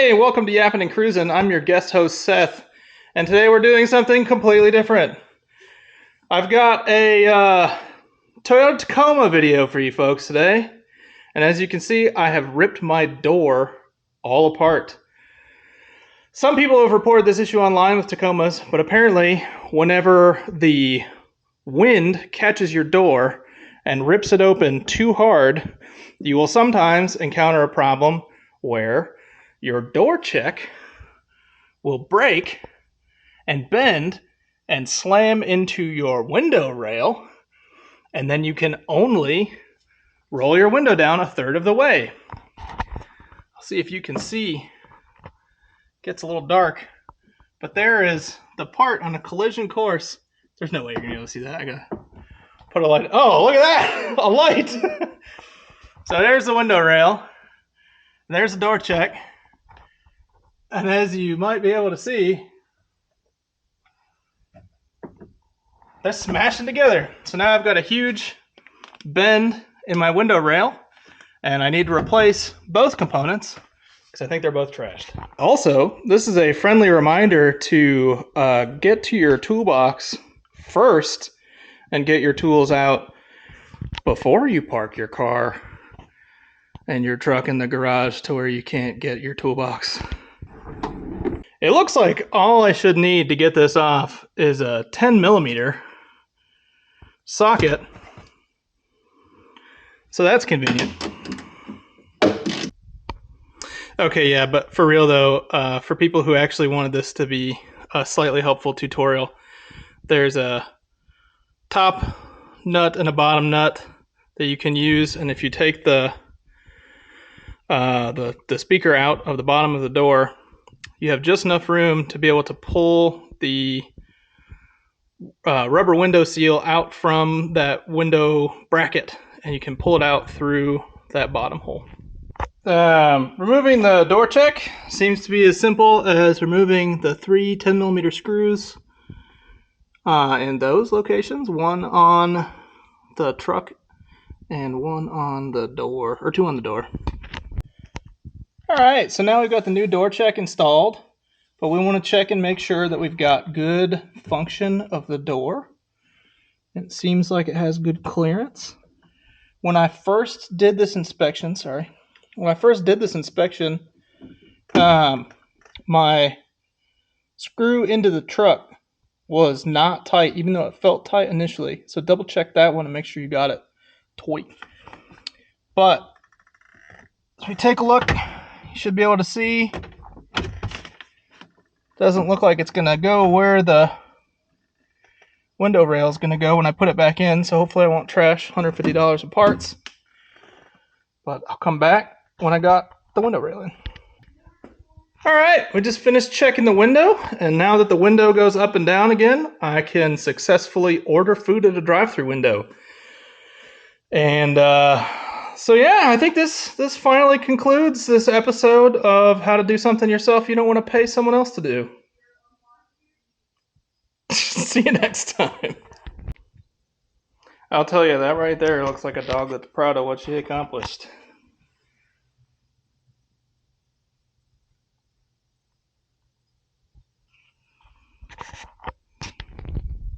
Hey, welcome to Yappin' and Cruisin'. I'm your guest host, Seth, and today we're doing something completely different. I've got a Toyota Tacoma video for you folks today, and as you can see, I have ripped my door all apart. Some people have reported this issue online with Tacomas, but apparently whenever the wind catches your door and rips it open too hard, you will sometimes encounter a problem where your door check will break and bend and slam into your window rail, and then you can only roll your window down a third of the way. I'll see if you can see. It gets a little dark, but there is the part on a collision course. There's no way you're gonna be able to see that. I gotta put a light. Oh, look at that! A light! So there's the window rail. There's the door check. And as you might be able to see, they're smashing together. So now I've got a huge bend in my window rail, and I need to replace both components because I think they're both trashed. Also, this is a friendly reminder to get to your toolbox first and get your tools out before you park your car and your truck in the garage to where you can't get your toolbox. It looks like all I should need to get this off is a 10mm socket. So that's convenient. Okay, yeah, but for real though, for people who actually wanted this to be a slightly helpful tutorial, there's a top nut and a bottom nut that you can use, and if you take the speaker out of the bottom of the door, you have just enough room to be able to pull the rubber window seal out from that window bracket, and you can pull it out through that bottom hole. Removing the door check seems to be as simple as removing the 3 10mm screws in those locations, one on the truck and one on the door, or 2 on the door. Alright, so now we've got the new door check installed, but we want to check and make sure that we've got good function of the door. It seems like it has good clearance. When I first did this inspection, my screw into the truck was not tight, even though it felt tight initially. So double check that one and make sure you got it tight. But as we take a look, you should be able to see, doesn't look like it's going to go where the window rail is going to go when I put it back in, so hopefully I won't trash $150 of parts. But I'll come back when I got the window rail in. Alright, we just finished checking the window, and now that the window goes up and down again, I can successfully order food at a drive-thru window. And so yeah, I think this finally concludes this episode of how to do something yourself you don't want to pay someone else to do. See you next time. I'll tell you, that right there looks like a dog that's proud of what she accomplished.